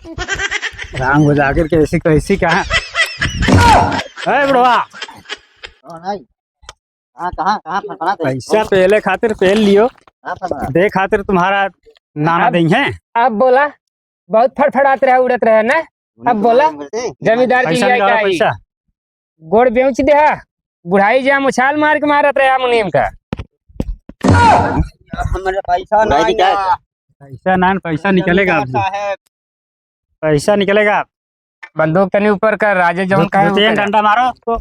राम को जाकर कैसी कैसी कहा बुढ़वा पैसा पहले खातिर पहल लियो दे खातिर तुम्हारा नाना दें है। अब बोला बहुत फड़फड़ाते रहे उड़त रहे ना। अब बोला जमींदार की पैसा गोड़ बेच दे बुढ़ाई जा मुछाल मार के मारत रहे मुनीम का। पैसा निकलेगा पैसा निकलेगा। बंदूक तनी ऊपर कर राजे जौन का डंडा मारो उसको।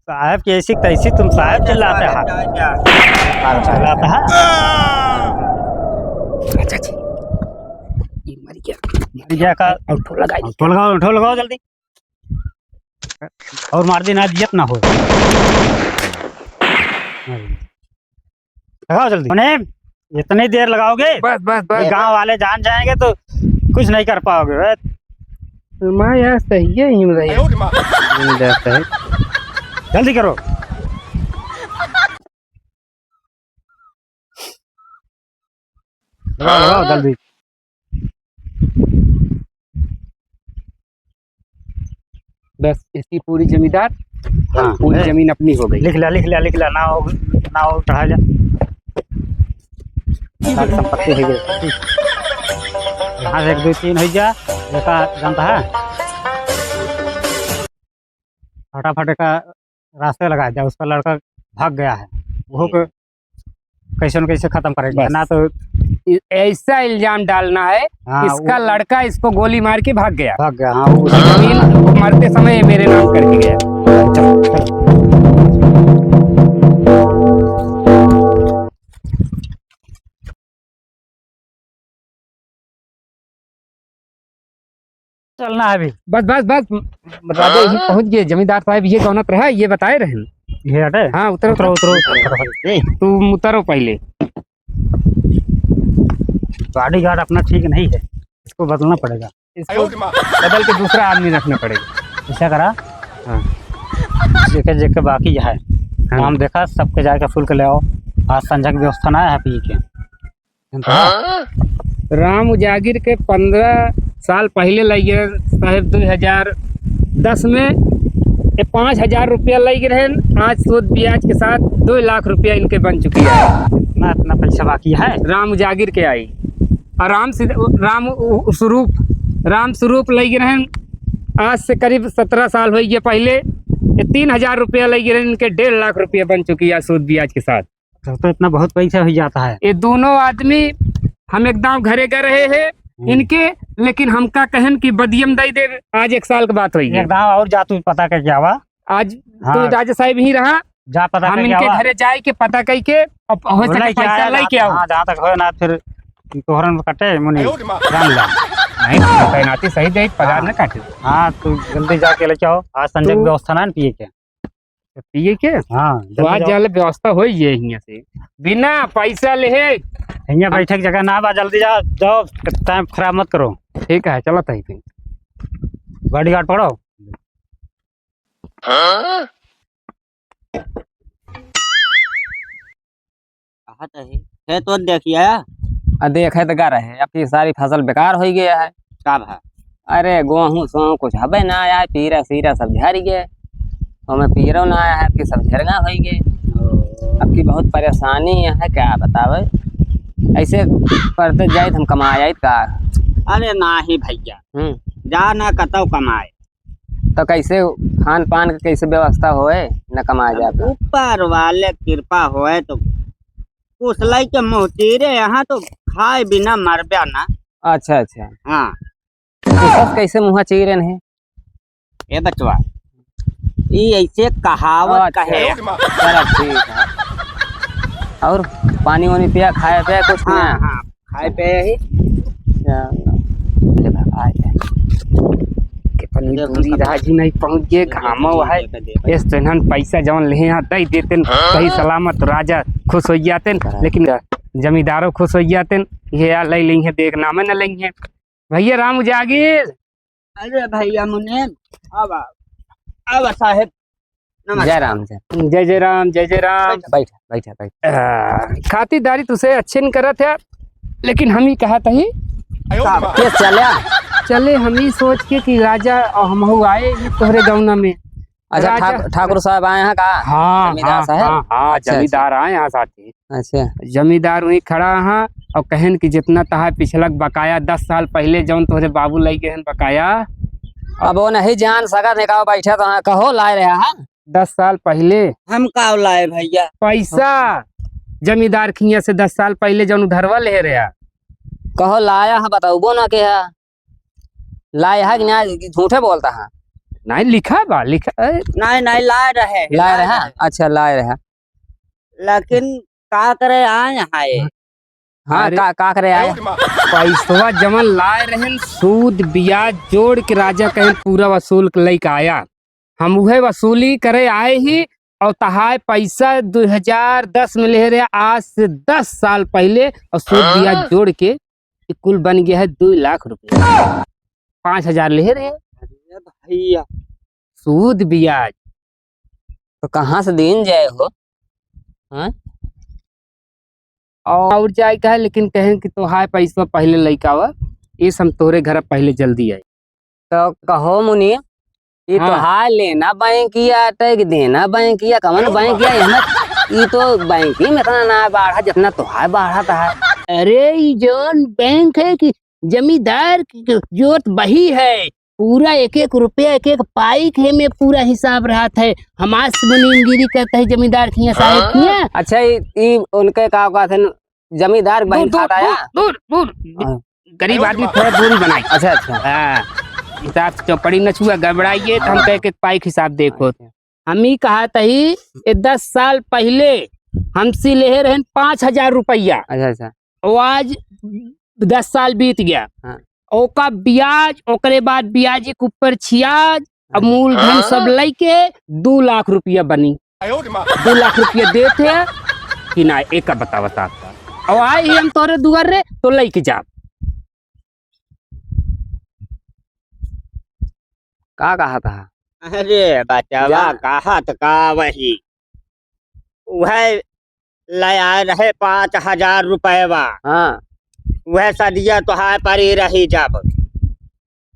साहब कैसी तैसी तुम साहब चिल्लाते हैं। अच्छा जी ये मर गया का ठो लगाओ जल्दी और मार देना दियत ना हो। लगाओ जल्दी। इतनी देर लगाओगे बस बस बस गांव वाले जान जाएंगे तो कुछ नहीं कर पाओगे। यार सही है जल्दी करो। लगाओ जल्दी। बस इसकी पूरी जमींदार हाँ, पूरी जमीन अपनी हो गई। लिख लिया ना हो चढ़ा जा संपत्ति हो गई। यहाँ से 1 2 3 हो जा देखा जानता है। फटाफट का रास्ते लगा दिया उसका लड़का भाग गया है वो कैसे न कैसे खत्म करेगा ना। तो ऐसा इल्जाम डालना है इसका लड़का इसको गोली मार के भाग गया। हाँ वो मरते समय मेरे नाम करके गया। चलना है अभी। बस बस बस राजा यही पहुंच गए। जमींदार साहब ये कौनत रहा ये बताए रहे। ये हटे। हाँ उतरो तुम उतरो पहले। बॉडी गार्ड अपना ठीक नहीं है इसको बदलना पड़ेगा। इसको बदल के दूसरा आदमी रखना पड़ेगा। ऐसा करा हाँ जेके बाकी है हम देखा सबके जाके फुल के ले आओ। आज संजय की व्यवस्था ना है पी के। राम उजागिर के 15 साल पहले लगे साहब 2010 में 5,000 रुपया लगे रहे। आज सूद ब्याज के साथ 2 लाख रुपया इनके बन चुकी है। इतना पैसा बाकी है। राम उजागिर के आई और राम स्वरूप लगे रहे। आज से करीब 17 साल हो गए पहले 3,000 रुपया लगे रहे इनके 1.5 लाख रुपया बन चुकी है सूद ब्याज के साथ। तो इतना बहुत पैसा हो जाता है। ये दोनों आदमी हम एकदम घरे गए रहे हैं इनके लेकिन हमका कहन की बदियम दई दे। आज 1 साल की बात हुई एकदम और जा तू पता कर क्या हुआ आज। तो राजा साहब ही रहा जा पता हम इनके घरे जाए के पता कई के हो सके पैसा ले के आओ। जहाँ तक हो ना फिर तोहरन कटे मुनी जान ला नहीं तैनाती सही दे पगार न काटे। हाँ तू जल्दी जाके लेके आओ। आज संजय की व्यवस्था ना पिए के। हाँ तो आज जाले व्यवस्था हो यहाँ से बिना पैसा ले यहाँ बैठक जगह ना बा। जल्दी जाओ टाइम खराब मत करो। ठीक है चलो तही बॉडी गार्ड पकड़ो। तो देखिए देखे तो गा रहे आपकी सारी फसल बेकार हो गया है। कब है? अरे गेहूँ सो कुछ हबे ना आया पीरा सीरा सब झड़ गए और मैं पीरो ना आया है आपकी सब झरगा हो गए। आपकी बहुत परेशानी है क्या बतावे ऐसे करते जाए हम कमा जाए का। अरे ना ही भैया जा ना कतौ कमाए तो कैसे खान पान के कैसे व्यवस्था होए न कमाया जाता। ऊपर वाले कृपा होए तो कुछ लाई के मोतीरे यहाँ तो खाए बिना मर बया ना। अच्छा अच्छा हाँ सब कैसे मुँह चीरे है ये बचवा ये ऐसे कहावत कहे। चलो ठीक है और पानी वानी पिया खाया पिया कुछ हाँ, हाँ खाए पे ही पूरी राजी नहीं पहुंच गए घामा है इस तरह पैसा जवन ले दे देते सही सलामत राजा खुश हो जाते। लेकिन जमींदारों खुश हो जाते ये यार ले लेंगे देखना में न लेंगे भैया राम जागीर। अरे भैया मुनीम अब अब साहेब नमस्कार। जय राम जय जय जय राम जय जय राम। बैठ बैठ बैठ। खातिरदारी तुसे अच्छे न करत है लेकिन हम ही कहा था ही के चले चले हम ही सोच के कि राजा और हम आए ये तोहरे गौना में। अच्छा राजा- ठाकुर साहब आए हैं का? हाँ जमींदार हाँ साहब? हाँ हाँ अच्छा, जमींदार आए यहाँ साथी। अच्छा जमींदार वही खड़ा है और कहन कि जितना तहा पिछलक बकाया 10 साल पहले जौन तोहरे बाबू लई गए बकाया अब वो नहीं जान सका नहीं का बैठा तो हाँ, कहो लाए रहा है 10 साल पहले हम का लाए भैया? पैसा जमींदार खिया से 10 साल पहले जौन उधरवा ले रहा कहो लाया है बताओ वो ना के है लाया है कि नहीं झूठे बोलता है? नहीं लिखा बा लिखा नहीं नहीं लाए रहे लाए रहा अच्छा लाए रहा लेकिन का करे आए यहाँ ये? हाँ अरे- का करे आए पैसवा जमन लाए रहन सूद ब्याज जोड़ के राजा कहे पूरा वसूल लेके आया। हम उहे वसूली करे आए ही और तहाय पैसा 2010 में ले रहे आज से 10 साल पहले और सूद ब्याज जोड़ के ये कुल बन गया है 2 लाख रुपए। 5,000 ले रहे अरे भैया सूद ब्याज। तो कहाँ से दिन जाए हो? हाँ और जाए का है लेकिन कहें कि तो हाय पैसा पहले लेके आवा ये हम तोरे घर पहले जल्दी आए। तो कहो मुनि ये तो हाँ। हाय लेना बैंक किया टैग देना बैंक किया कमन बैंक किया यहाँ ये तो बैंक ही में इतना ना बढ़ा जितना तो हाय बढ़ा था है। अरे ये जोन बैंक है कि जमींदार की जोत बही है पूरा एक एक रुपया एक एक पाइक है में पूरा हिसाब रहा है। हमार मुनीमगिरी करता है जमींदार खिया साहेब खिया। अच्छा ये उनके का थे जमींदार बैंक खाता आया। दूर दूर हाँ। गरीब आदमी थोड़ा दूरी बनाई। अच्छा अच्छा हाँ, हिसाब से चौपड़ी न छुआ गड़बड़ाइए तो हम कह के पाइक हिसाब देखो। हम ही कहा तही ये 10 साल पहले हमसे ले रहे 5,000 रुपया अच्छा अच्छा और आज 10 साल बीत गया। हाँ। ओका ब्याज ओकरे बाद ब्याज के ऊपर छियाज अब मूलधन सब लेके 2 लाख रुपया बनी। 2 लाख रुपया देते हैं कि ना एक का बता और आए ही हम तोरे दुआर रे तो लेके जा। का कहा था? अरे बचावा जा। कहा तो का वही वह ले आए रहे 5,000 रुपये हाँ वह सदिया तो हाय पर ही रही जब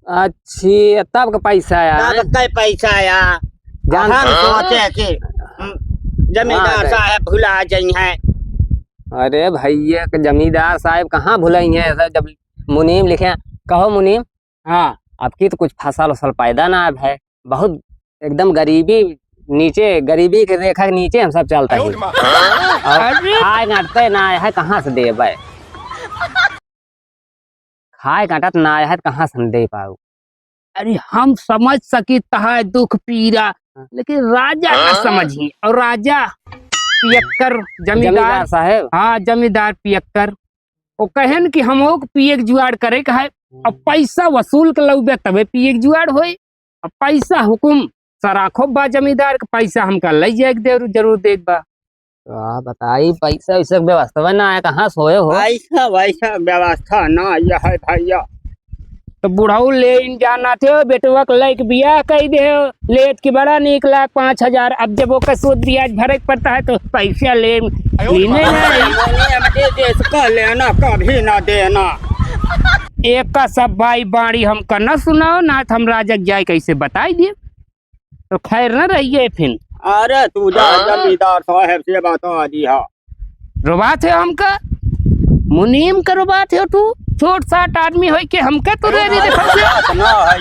अच्छी तब का पैसा आया तब कई पैसा आया। जान हम सोचे कि जमींदार हाँ, साहब भुला जाइ हैं। अरे भैया के जमींदार साहब कहाँ भुलाई है ऐसा जब मुनीम लिखे हैं। कहो मुनीम हाँ आपकी तो कुछ फसल उसल पैदा ना अब है बहुत एकदम गरीबी नीचे गरीबी के रेखा के नीचे हम सब चलते हैं और खाए गांटते ना आया है कहाँ से दे भाई खाए गांटत ना आया है तो कहाँ से दे पाऊ। अरे हम समझ सकी तहा दुख पीरा लेकिन राजा का समझी और राजा पियक्कर जमींदार जमींदार साहब हाँ जमींदार पियक्कर वो कहन कि हम पिए के जुआड़ करे का है अब पैसा वसूल कर लौबे तबे पिए के जुआड़ होई। अब पैसा हुकुम सराखो बा जमींदार के पैसा हमका ले जाए के जरूर देख बा। तो आप बताइए पैसा वैसा के व्यवस्था ना आया कहाँ सोए हो? ऐसा वैसा व्यवस्था ना यह है भैया। तो बुढ़ाऊ ले इन जाना थे बेटवा के लेके बियाह कही दे लेट के बड़ा 1,05,000 अब जब वो का सूद ब्याज भरे के पड़ता है तो पैसा लेने नहीं इसका लेना कभी ना देना। एक का सब भाई बाड़ी हमका न सुनाओ ना हम राजा जाए कैसे बताई दिए तो खैर न रहिए फिर अरे तू जा जमींदार साहब से बता दिया। रुबा थे हमका मुनीम का रुबा थे तू छोट साट आदमी हो के हमका तो रे ना है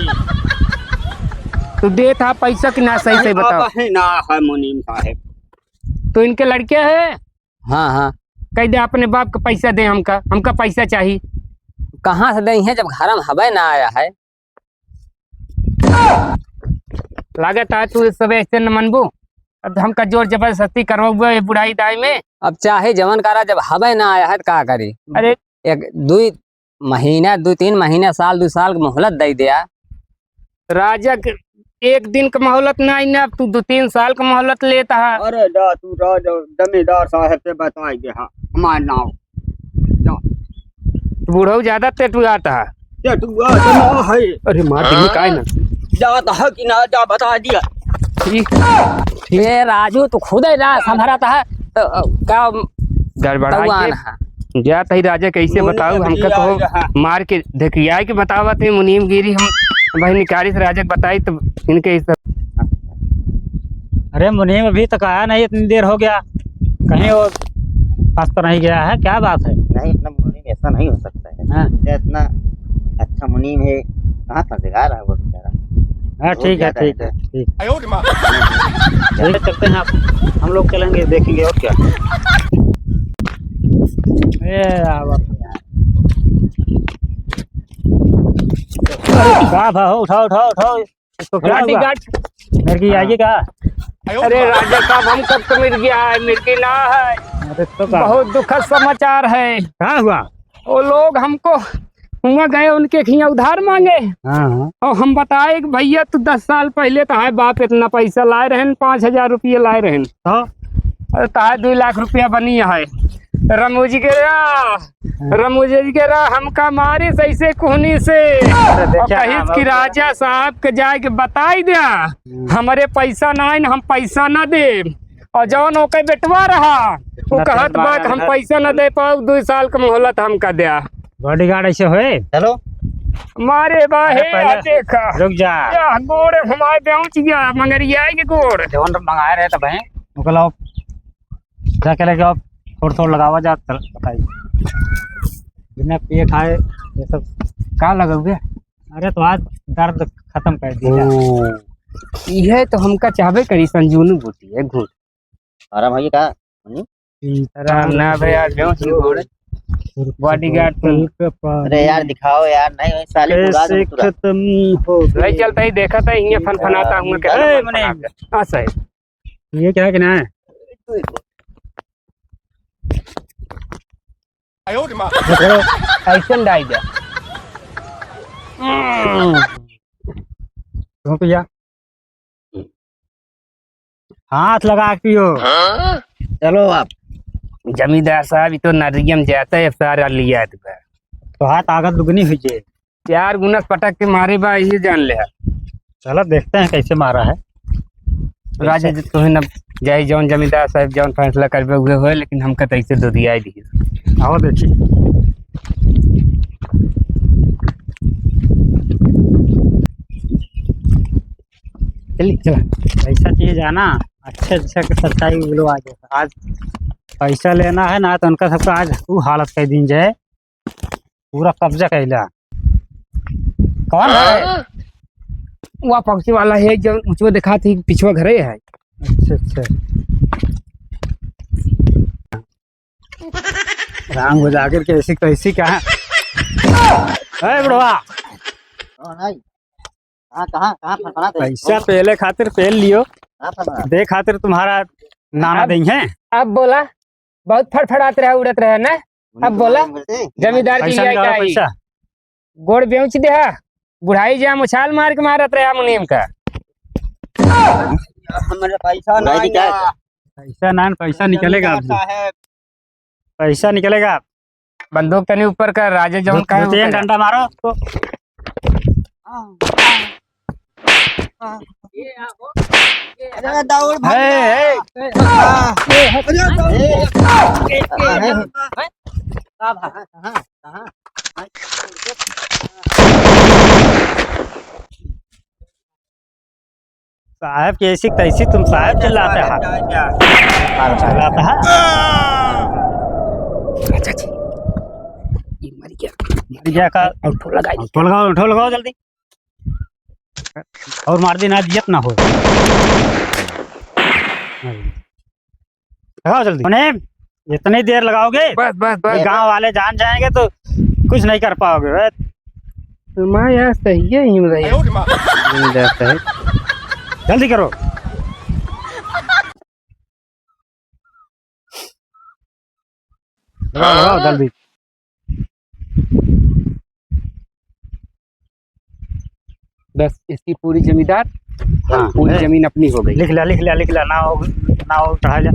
तू दे था पैसा कि ना सही से बताओ। अब ना है मुनीम साहब। तो इनके लड़के है हाँ हाँ कह दे अपने बाप का पैसा दे हमका पैसा चाहिए। कहाँ से नहीं है जब घर में हवा ना आया है। लागत है तू सब ऐसे न मनबू अब हमका जोर जबरदस्ती करवा बुढ़ाई दाई में। अब चाहे जवन करा जब हवा ना आया है तो का करी। अरे एक 2-3 महीना साल 2 साल की मोहलत दे दिया। राजा के 1 दिन का मोहलत नहीं ना तू 2-3 साल का मोहलत लेता है। अरे जा तू राजा जमींदार साहब से बताई दे हाँ हमारा नाम बूढ़ो ज्यादा तेटुआता है। टटुआ तो ना है। अरे मार दी काय ना जाता है कि ना जा बता दिया। ठीक ये राजू तो खुद ही ना संभराता है तो क्या गड़बड़ाई तवान है। जा तही राजा कैसे मुनि बताऊ अभी हमका आ तो रहा। मार के देखिया के बतावत है मुनीम गिरी हम भाई निकारी से राजा के बताई तो इनके इस अरे मुनीम अभी तक आया नहीं, इतनी देर हो गया, कहीं वो फंस तो नहीं गया है? क्या बात है? नहीं, इतना मुनीम ऐसा नहीं हो सकता है। हाँ ये इतना अच्छा मुनीम है, कहाँ फंसेगा रहा है वो बेचारा। हाँ, बहुत ठीक है ज्यादा ठीक है ठीक चलिए चलते हैं, हम लोग चलेंगे, देखेंगे और क्या। क्या भाव? उठाओ उठाओ उठाओ, इसको क्या हुआ? गार्ड मेरे की आइए क्या? अरे राजा साहब हम कब तो मिल गया है, मिर्गी ना है। अरे तो क्या बहुत दुखद समाचार है। क्या हुआ? वो लोग हमको हुआ गए उनके यहाँ उधार मांगे हाँ हाँ और हम बताए कि भैया तू 10 साल पहले तो है बाप इतना पैसा लाए रहन, 5,000 रुपये लाए रहन, तो ताहे 2 लाख रुपया बनी है। रमूजी के रमूजी के हमका मारे ऐसे कोहनी से और देखिए कहिस कि राजा साहब के जाए के बताई दिया हमारे पैसा ना है, हम पैसा ना दे। और जौन ओके बेटवा रहा वो कहत बा कि हम पैसा ना दे पाऊ, 2 साल का मोहलत हमका दिया। बॉडीगार्ड ऐसे हुए? चलो मारे बा अरे हे पहले- देखा रुक जा, या गोड़ हमारे पहुंच गया मंगरिया के गोड़। जवन मंगाए रहे तब निकलो जाके लेके आओ, थोड़ा थोड़ा लगावा जा बताइए। बिना पिए खाए ये सब कहाँ लगोगे? अरे तो आज दर्द खत्म कर दिया। यह तो हमका चाहबे करी संजूनू बूटी है घूट आराम भैया का राम ना भैया बेहोश घोड़ बॉडीगार्ड अरे यार दिखाओ यार, नहीं वही साले बुला दो कैसे तुरंत। खत्म हो नहीं चलता ही देखा था ये फनफनाता हूँ ए, मने। हाँ सही ये क्या है कि ना है? ऐसा डाई जा क्यों पिया? हाथ लगा के पियो। चलो आप जमींदार साहब ये तो नरियम जाता है सारा लिया तो हाथ आगत दुगनी हुई है। 4 गुनस पटक के मारे बा ये जान ले चलो देखते हैं कैसे मारा है। राजा जी तुम्हें न जाए जौन जमींदार साहब जौन फैसला करबे हुए हो, लेकिन हमका तो ऐसे दो दिया दी। आओ देखिए। चलिए चला ऐसा चीज है ना, अच्छे अच्छे के सच्चाई बोलो। आज पैसा लेना है ना तो उनका सबका आज वो हालत कर दी जाए, पूरा कब्जा कैला। कौन है? वहाँ पक्षी वाला है जो ऊँचो देखा थी पिछवा घरे है। अच्छा अच्छा, राम हो जाकर के ऐसी कैसी कहा है बुढ़वा? नहीं कहाँ कहाँ कहाँ फनफनाते हैं? पैसा पहले खातिर पहल लियो, कहाँ फनफनाते दे खातिर तुम्हारा नाना देंगे हैं। अब बोला बहुत फड़फड़ाते रहे उड़त रहे ना। हैं? अब बोला जमींदार की पैसा लिया निकालो क्या पैसा। गोड़ बेच दे बुढ़ाई जा मुछाल मार के मारत रहा मुनीम का। हमारे पैसा नहीं नहीं क्या है। पैसा ना, पैसा निकलेगा अभी। साहब पैसा निकलेगा। बंदूक तनी ऊपर कर राजा जौन का दो तीन डंडा मारो उसको। अरे दौड़ भाग। हे, हे। अरे दौड़। कहाँ कहाँ साहब की ऐसी तैसी तुम साहब चिल्लाते हैं। चिल्लाता है। अच्छा जी ये मर गया मर गया का उठो लगाई उठो लगाओ जल्दी, और मार दी ना दियत ना हो। लगाओ जल्दी। उन्हें इतनी देर लगाओगे बस बस बस गांव वाले जान जाएंगे तो कुछ नहीं कर पाओगे। तुम्हारे यहाँ सही है ही रही जल्दी करो। लगाओ लगाओ जल्दी। बस इसकी पूरी जमींदार हाँ, पूरी जमीन अपनी हो गई। लिख लिया लिख लिया लिख लिया। ना हो चढ़ा लिया।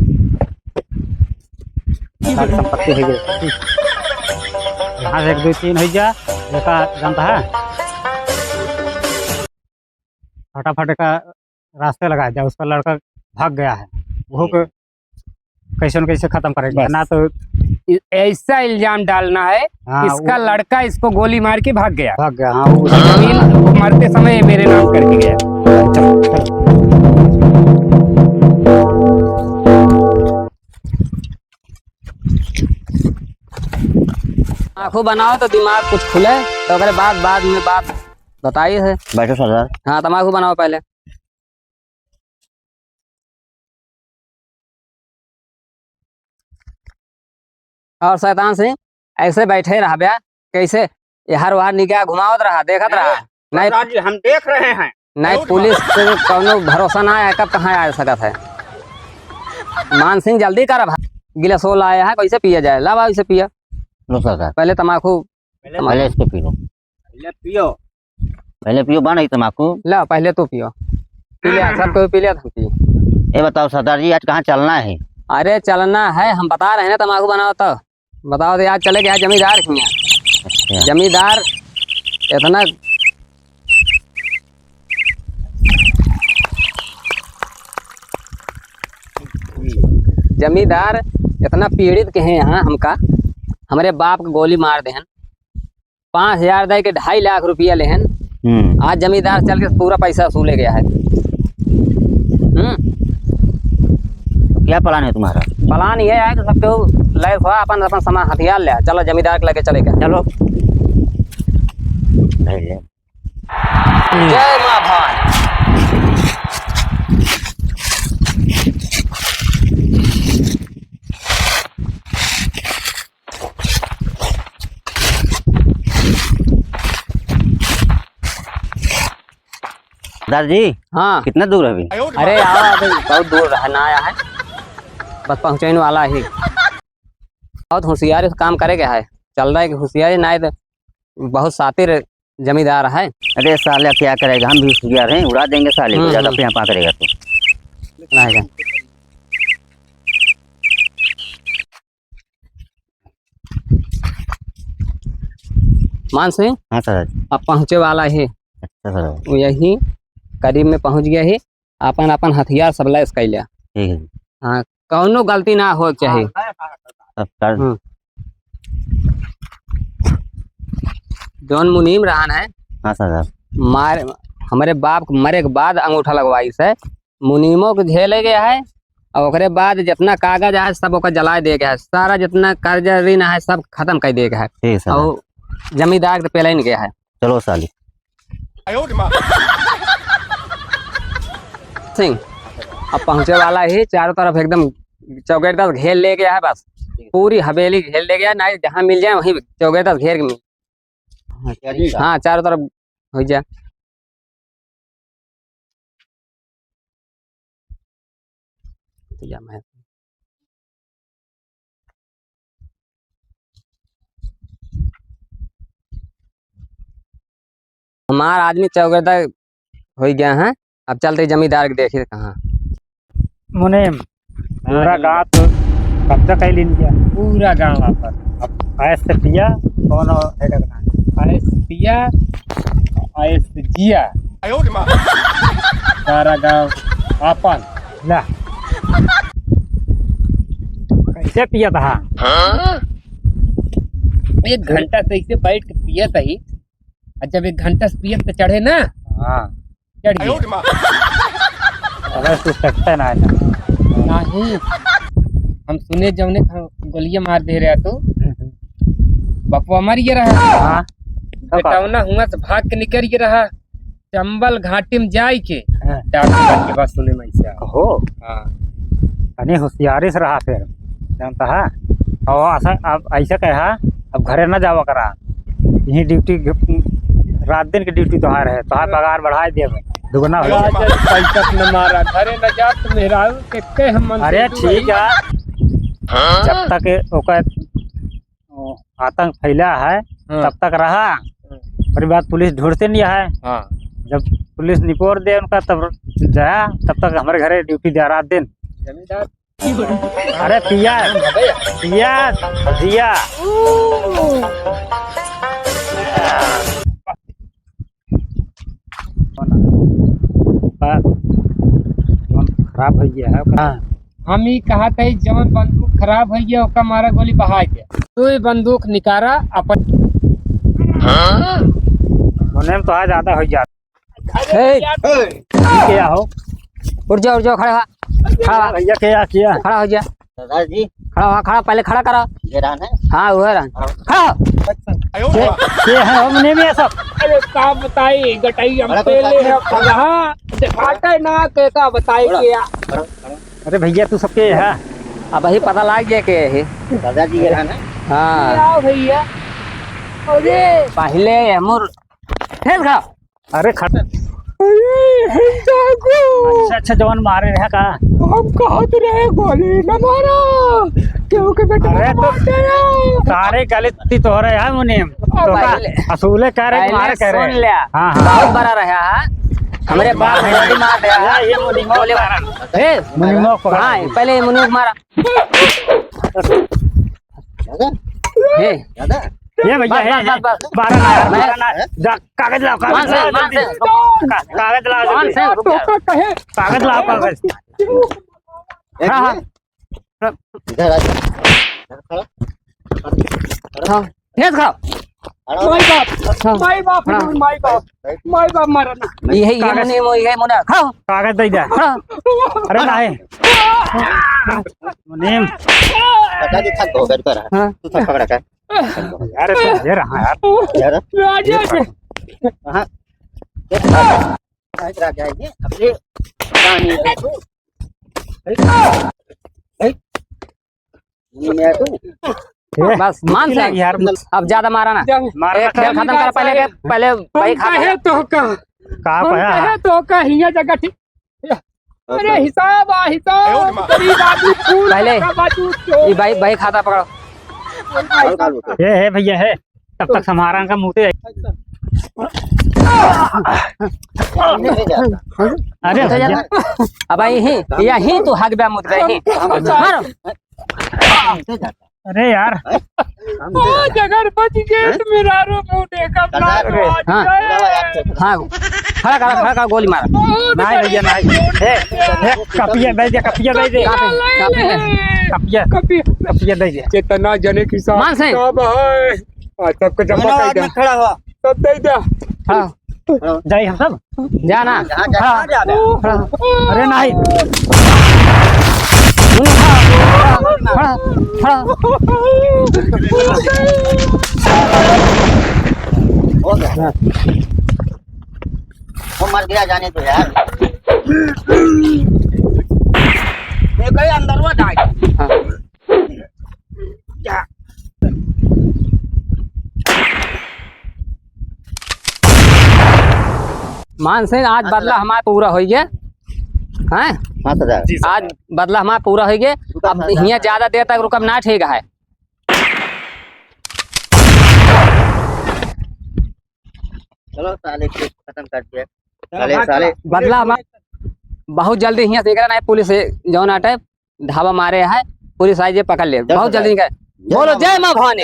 सारी संपत्ति हो गई। यहाँ से 1 2 3 हो जा देखा जानता है फटाफट का रास्ते लगा दिया उसका लड़का भाग गया है वो कैसे न कैसे खत्म करेगा बस। ना तो ऐसा इल्जाम डालना है हाँ, इसका लड़का इसको गोली मार के भाग गया, भाग गया। हाँ वो जमीन वो मरते समय मेरे नाम करके गया। आंखों बनाओ तो दिमाग कुछ खुले तो अगर बाद में बात बताइए है। बैठो सरदार। हाँ तम्बाकू बनाओ पहले। और शैतान सिंह ऐसे बैठे रहा बया कैसे हर वार निगाह घुमावत रहा देखत रहा नहीं सरदार जी हम देख रहे हैं। नहीं पुलिस पे कोनो भरोसा ना है कब कहाँ आ सकत है। मान सिंह जल्दी कर गिलासोल आया है कैसे पिया जाए ला भाई से पिया लो सरदार पहले तम्बाकू पहले इसको पी लो। पहले पियो। पहले पियो बा नहीं तम्बाकू। ला पहले तो पियो पी लिया सब कोई पी लिया था पिए। ये बताओ सरदार जी आज कहाँ चलना है? अरे चलना है हम बता रहे हैं ना तम्बाकू बनाओ तो बताओ तो आज चले गया जमींदार के यहाँ। अच्छा। जमींदार इतना जमींदार इतना पीड़ित के हैं यहाँ हमका हमारे बाप के गोली मार देहन 5,000 दे के 2.5 लाख रुपया लेहन। आज जमींदार चल के पूरा पैसा वसूले गया है। तो क्या प्लान है तुम्हारा? प्लान ये है कि सबके लय हुआ अपन अपन सामान हथियार ले चलो जमींदार के लेके चले गए चलो। पहले जय माँ भान। सरदार जी हाँ कितना दूर है अभी? अरे आओ अभी बहुत दूर रहना आया है बस पहुँचने वाला ही। बहुत होशियारी से काम करेगा है चल रहा है कि होशियारी ना तो बहुत शातिर जमींदार है। अरे साले क्या करेगा हम भी होशियार हैं उड़ा देंगे साले को ज्यादा यहाँ करेगा तो। रहेगा। मान सिंह हाँ सरदार जी। अब पहुँचे वाला है अच्छा सरदार यही करीब में पहुँच गया है अपन अपन हथियार सब लैस कर लिया। ठीक है जी। हाँ कौनो गलती ना हो चाहिए। सरदार जौन मुनीम रहन है हाँ सरदार मार हमारे बाप के मरे के बाद अंगूठा लगवाई से मुनीमों को झेले गया है और ओकरे बाद जितना कागज है सब ओकर जला दे गया है सारा जितना कर्ज ऋण है सब खत्म कर दे गया है ठीक है सरदार। और जमींदार के पहले ही गया है। चलो साली। सिंह अब पहुंचे वाला ही चारों तरफ एकदम चौगेदार घेर ले गया है बस पूरी हवेली घेर ले गया ना जहाँ मिल जाए वहीं चौगेदार घेर के मिल। हाँ चारों तरफ हो जाए। हमारा आदमी चौगेदार हो गया है अब चलते जमींदार के देखिए कहाँ मुनीम पूरा गाँव तो कब्जा कर लिया पूरा गांव वापस अब ऐसे पिया कौन आयस पिया आयस जिया सारा गांव आपन ला कैसे पिया था? 1 घंटा से ऐसे बैठ के पिया था ही और जब 1 घंटा से पिया तो चढ़े ना हाँ चढ़ गया अगर तू सकता ना नहीं हम सुने जौने गोलियां मार दे रहा तो बकवा मर गया रहा। हाँ बेटौना हुआ से भाग के निकल गया रहा चंबल घाटी में जाए के हाँ। डॉक्टर के पास सुने में ऐसा हो हाँ अने होशियारी से रहा फिर जानता है और ऐसा अब ऐसा कहा अब घरे न जावा करा यही ड्यूटी रात दिन की ड्यूटी तोहार है तोहार पगार बढ़ाए दे दुगना हो जाए। पैसा न मारा घरे न जा तो मेहरारू के हम अरे ठीक है जब तक ओकर आतंक फैला है तब तक रहा फिर बात पुलिस ढूंढते नहीं है। हाँ जब पुलिस निपोर दे उनका तब जाया तब तक हमारे घरे ड्यूटी दे रात दिन। जमींदार अरे पिया पिया जिया खराब हो गया है। हम ही कहा था जवन बंदूक खराब हो गया ओका मारा गोली बहा गया तो ये बंदूक निकारा अपन होने में तो आज ज्यादा हो जाता क्या हो। उठ जाओ खड़ा खड़ा भैया क्या किया खड़ा हो जा दादाजी खड़ा पहले खड़ा करो। ये रान है। हाँ वो है खड़ा ये है हमने भी सब। अरे का बताई गटाई हम पहले है यहाँ दिखाते ना के का बताई क्या। अरे भैया तू सबके है अब वही पता लग गया के है। दादाजी ये रान है। हाँ आओ भैया अरे पहले मुर ठेल खड़ा। अरे खट जागो अच्छा जवान मारे रहे का। हम कहत रहे गोली न मारो क्योंकि बेटा अरे तो सारे गलती तो हो रहे हैं मुने तो का असूले कह रहे मारे कह रहे सुन लिया हाँ बहुत बड़ा रहा है हमारे बाप ने गोली मार दिया ये मुनी गोली मारा मुनी पकड़ा हाँ पहले मुनुक मारा हे दादा ये भैया है बस 12 ना जा कागज लाओ मान से कागज लाओ मान से रुक जा। कहे कागज लाओ कागज हाँ हाँ इधर आ खड़ा हाँ ठेस खड़ा माई बाप मारा ना ये मुना खड़ा कागज दे दे खड़ा अरे नहीं मुनीम दादाजी थक हो गए कर हाँ तू थक पकड़ा कर यार तो ये रहा यार यार राजा से हां ये राजा है ये अपने रानी है तू ये मैं तू बस मान से यार अब ज्यादा मारा ना मारना एक खेल खत्म कर पहले भाई कहे तो का का हम पाया कहे तो का हिया जगह ठीक अरे हिसाब हिसाब गरीब आदमी फूल पहले का बाजू तो ये भाई खाता पकड़ो ये है भैया है तब तक हमारा का मुंह से अरे भैया अब यही तू हक बे मुद रही मारो अरे यार ओ जगह बच गए मेरा रो मुंडे का प्लान हाँ हाँ खड़ा कर गोली मारा नहीं भैया नहीं कपिया दे दे कपिया दे दे कपिया दे दे कितना जने की साहब मान से सब है सबको जमा कर दे खड़ा हो सब दे दे हाँ जाए हम सब जाना जा अरे नहीं खड़ा हो गया वो मर गया जाने तो यार मैं कहीं अंदर वो डाल मान सिंह आज बदला हमारा पूरा हो गया हैं 5000 आज बदला हमारा पूरा हो गया अब यहाँ ज्यादा देर तक रुकम ना ठीक है चलो साले को खत्म कर दिया साले बदला हमारा बहुत जल्दी यहाँ से नहीं पुलिस जौन आटे ढाबा मारे है पुलिस आई जे पकड़ ले बहुत जल्दी बोलो जय माँ भवानी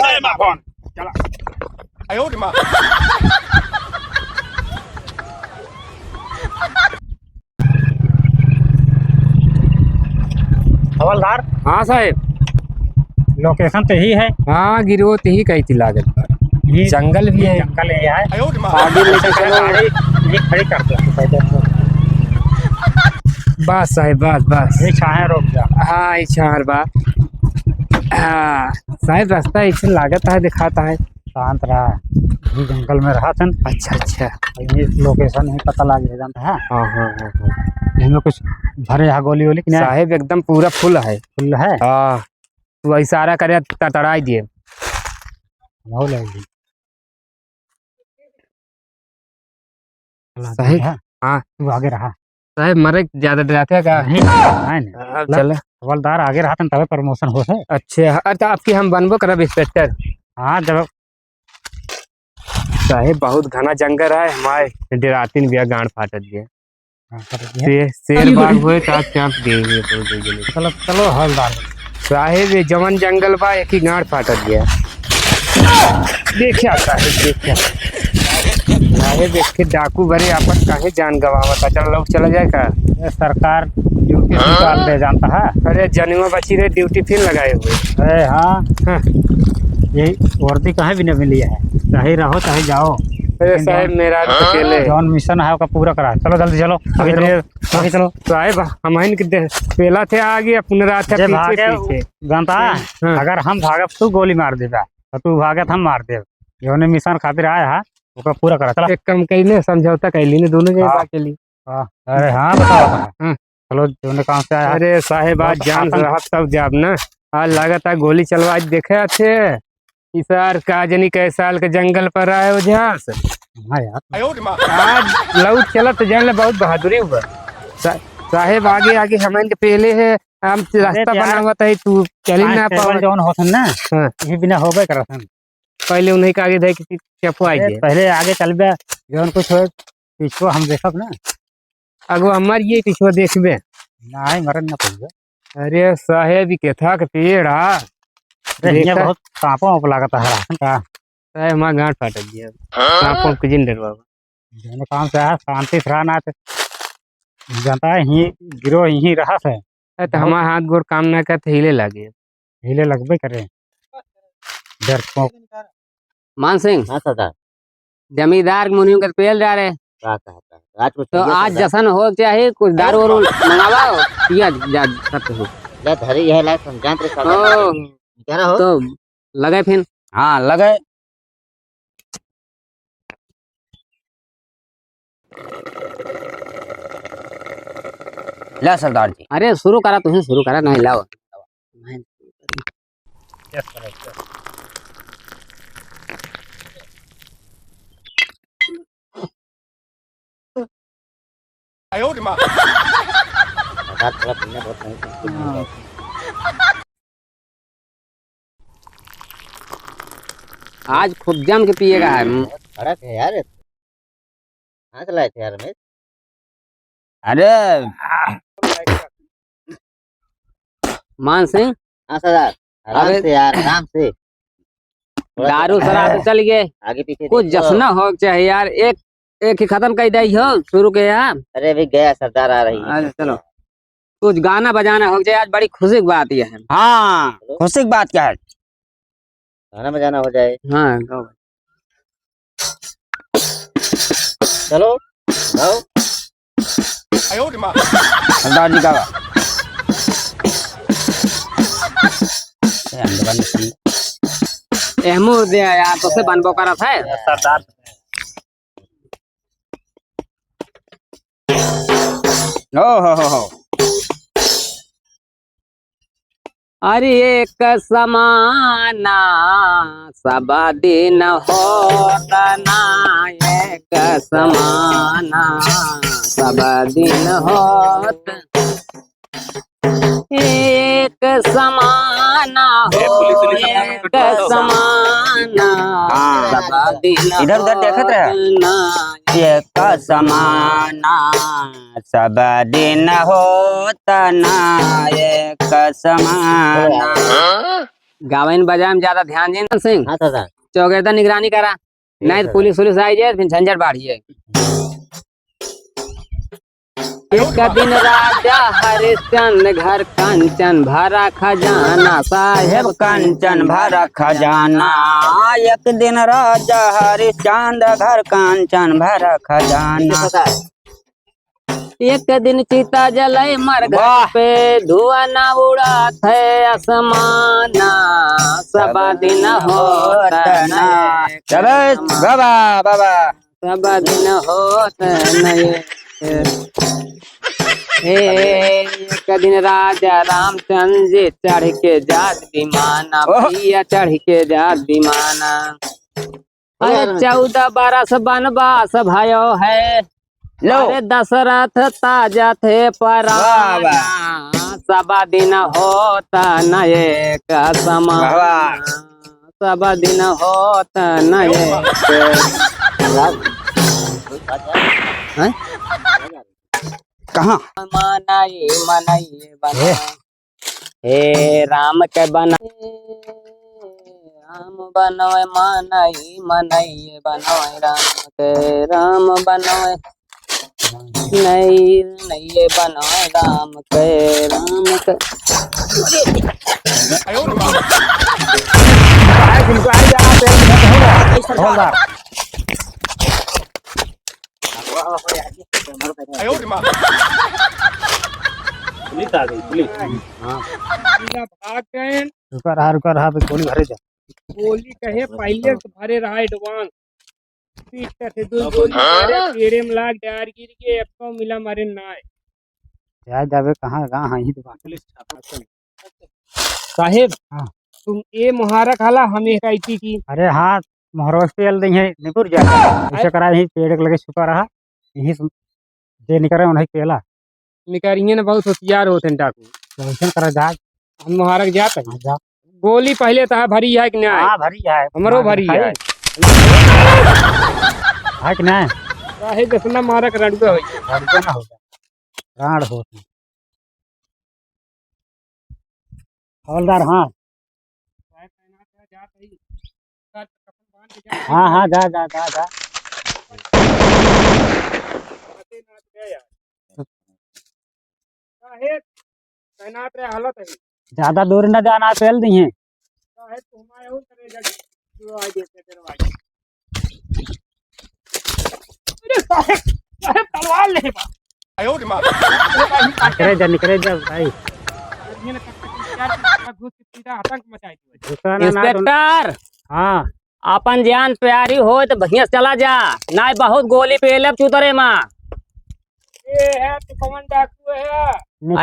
हवलदार हाँ साहब लोकेशन तो ही है हाँ गिरो तो ही कही थी लागत ये जंगल भी है जंगल ये है आगे लेके चलो गाड़ी ये खड़ी कर दो बस साहब बस ये छाया रोक जा हाँ इच्छार बा हाँ साहब रास्ता ऐसे लागत है दिखाता है शांत रहा ये जंगल में रहा था अच्छा ये लोकेशन ही पता लग जाता है हाँ हाँ हाँ हाँ इसमें कुछ भरे है गोली वोली कि नहीं साहेब एकदम पूरा फुल है फुल है हाँ तू इशारा करे तड़ाई दिए हो लगी साहिब, हाँ। तू आगे रहा साहेब मरे ज्यादा डराते हैं क्या नहीं नहीं चल हवलदार आगे रहा था तभी प्रमोशन हो है अच्छे अच्छा आपकी हम बनबो करब इंस्पेक्टर हाँ जब साहेब बहुत घना जंगल है हमारे डरातीन भी गांड फाटत गए शेर बाघ हुए तो आप चाँप गए तो चलो चलो हवलदार। साहेब ये जवन जंगल बा एक ही गांठ फाटत गया। देखिया साहेब देखिया साहेब एक के डाकू भरे आपस काहे जान गवावता। चल लोग चला जाए का। ये सरकार ड्यूटी निकाल दे जानता है। अरे जनुआ बची रहे ड्यूटी फिर लगाए हुए। अरे हाँ, हाँ। यही वर्दी कहीं भी नहीं मिली है। चाहे रहो चाहे जाओ। अरे साहेब मेरा अकेले जौन मिशन है उसका पूरा करा। चलो जल्दी चलो आगे चलो आगे चलो। साहेब हम पहला थे आगे पुनरा थे जे पीछे भागे पीछे। जानता है, हाँ। अगर हम भागे तू गोली मार देगा तो तू भागे तो हम मार देव। जौन मिशन खातिर आया है उसका पूरा करा। चलो एक कम कैले समझौता कैली ने दोनों जगह हाँ। के लिए। अरे हाँ बताओ। हाँ। चलो दोनों काम से आया है। अरे साहेब आज जान रहा तब जाब ना। आज लागत है गोली चलवा देखे अच्छे इस साल का जनी कै साल के जंगल पर आए हो जहाँ से। हाँ यार आज लौट चला तो जान ले बहुत बहादुरी हुआ। साहेब आगे आगे हमें के पहले है हम रास्ता यार, बना हुआ था तू चली ना पाओ। जौन होसन ना हाँ। ये बिना होबे करसन। पहले उन्हीं के आगे दे के चपो आई गए। पहले आगे चल बे जौन कुछ हो पीछे हम देखब ना। अगो हमार ये पिछुआ देखबे नहीं मरन ना पड़े। अरे साहेब के था के पेड़ हा ये बहुत सांपों को लागत है का। साहेब हमारा गांठ फाट गया सांपों के जिंदर बाबा। दोनों काम से है शांति से रहना जानता है। ही गिरो यही रहा है तो हमारा हाथ गोड़ काम ना करते हिले लगे। हिले लगबे करे डर को। मान सिंह हाँ सरदार। जमींदार मुनियों के पेल जा रहे क्या कहता है आज कुछ तो चाहिए आज सरदार? जशन हो चाहे कुछ दारू वारू मंगावाओ पिया जा सकते हो। ले धरी यह लाइक समझान तेरे सरदार। ओ, कह रहा हो तो लगे फिर हाँ लगे। ले सरदार जी। अरे शुरू करा तुझे शुरू करा नहीं लाओ। सरदार थोड़ा पीने बहुत नहीं। आज खूब जम के पिएगा है। फर्क है यार। कहाँ चलाए थे यार रमेश? अरे मान सिंह हाँ सरदार आराम अबे- से यार आराम से। थोड़ा दारू सा शराब तो चल गए आगे पीछे कुछ देखो। जश्न हो चाहिए यार। एक एक ही खत्म कर दी हो शुरू के यार। अरे अभी गया सरदार आ रही है। अरे चलो कुछ गाना बजाना हो जाए आज बड़ी खुशी की बात यह है। हाँ खुशी की बात क्या है। गाना बजाना हो जाए। हाँ गाओ। चलो गाओ। सरदार जी का एहमू दे यार तो से बनबो करा था। सरदार हो। अरे एक समाना सब दिन होता ना एक समाना सब दिन होत एक समाना हो एक समाना सब दिन इधर उधर देखत रहे। होतना एक समाना सब दिन होता ना एक समाना। गावन बजाए में ज्यादा ध्यान देना सिंह। हाँ सरदार। चौकीदार निगरानी करा नहीं तो पुलिस पुलिस आई जाए फिर झंझट बाढ़िए। एक दिन राजा हरिश्चंद्र घर कंचन भरा खजाना साहेब कंचन भरा खजाना। एक दिन राजा हरिश्चंद्र घर कंचन भरा खजाना। एक दिन चिता जलय मर घर वाह। पे धुआं न उड़ात है आसमाना सब दिन होता न चलो बाबा बाबा सब दिन होता न एक दिन राजा रामचंद्र जी चढ़ के जात विमाना ओह। भैया चढ़ के जात विमाना। अरे 14 बरस बनवास भयो है लो अरे दशरथ ताजा थे पराना सब दिन होता न एक समान वाह। सब दिन होता न एक। हैं? कहाँ मनाई मनाई बना हे राम के बना राम बनोए मनाई मनाई बनोए राम बनोए नहीं नहीं बनोए राम के हवलदार पुलिस आ गई पुलिस। हाँ भाग गए रुका रहा गोली भरे जा। गोली कहे पहले से भरे रहा एडवांस पीछे से दो गोली मारे पेड़े में लाग डार गिर के अब तो मिला मारे ना याद जावे कहाँ कहाँ ही दुकान पुलिस साहेब। हाँ। तुम ए मुहारक हाला हमें कहती की अरे हाँ मोहरवा पे दी है निपुर जा ऐसे करा यही पेड़ के लगे छुपा रहा यही जे निकले उन्हें केला निकरिए ना बहुत होशियार होते हैं डाकू तो ऐसे करा जा। हम मुहारक जाते हैं। हाँ, जा गोली पहले तो भरी है कि नहीं हाँ भरी है हमरो भरी है कि नहीं साहेब दसना मुहारक रड़ुआ होई लड़का ना होगा राड़ होती हवलदार। हाँ हाँ हाँ जा जा जा जा तैनात रहे हालत है ज्यादा दूर न जाना पेल दी है। तलवार ले निकले जा भाई आतंक मचाई इंस्पेक्टर हाँ अपन जान प्यारी हो तो बढ़िया से चला जा ना बहुत गोली पे लब चुतरे माँ ये है तो कौन डाकू है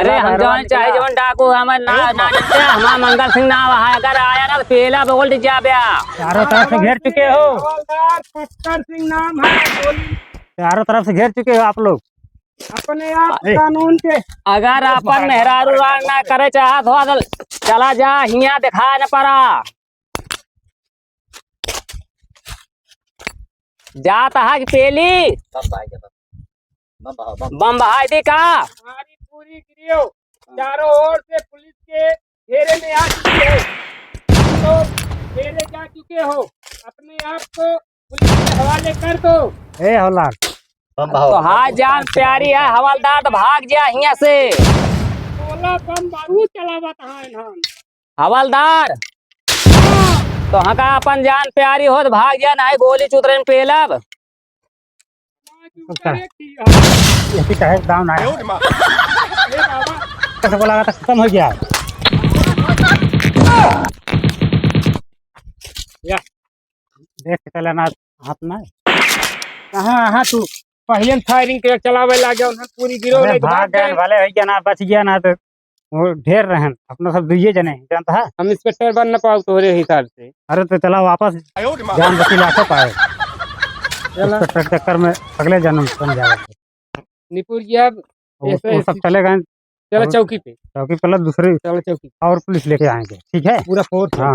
अरे हम जान चाहे जवन डाकू हमार ना हमार मंगल सिंह नाम है अगर आया ना तो पेला बोल जा ब्या चारों तरफ से घेर चुके हो हवलदार पत्थर सिंह नाम है गोली चारों तरफ से घेर चुके हो आप लोग अपने आप कानून के अगर अपन मेहरारू राग ना करे चाहत हो तो चला जा हिया दिखा न पड़ा जात है कि पेली बम बहाई दी का हमारी पूरी गिरियो चारों ओर से पुलिस के घेरे में आ चुकी हो तो घेरे जा चुके हो अपने आप को पुलिस के हवाले कर दो। ए हवलदार तो हाँ जान प्यारी है हवलदार तो भाग जा हिया से 16 बम बारूद चलावत है इन्हान हवलदार तो हाँ का अपन जान प्यारी हो तो भाग जा ना गोली चुतरे में पेलब ऐसी कहे दाम आया कैसे बोला था खत्म हो गया देख के चले ना हाथ में कहाँ हाँ तू पहले फायरिंग के चलावे लागे उन्हें पूरी गिरो अरे नहीं तो भाग गए भले हो गया ना बच गया ना तो वो ढेर रहन अपना सब दुइये जने जानता है। हम इंस्पेक्टर बन न पाओ तोरे हिसाब से अरे तो चला वापस जान बची लाखों पाए इंस्पेक्टर के चक्कर में अगले जन्म बन जाएगा निपुर जी अब वो सब चले गए चलो चौकी पे चौकी पर दूसरी चलो चौकी और पुलिस लेके आएंगे ठीक है पूरा फोर्स हाँ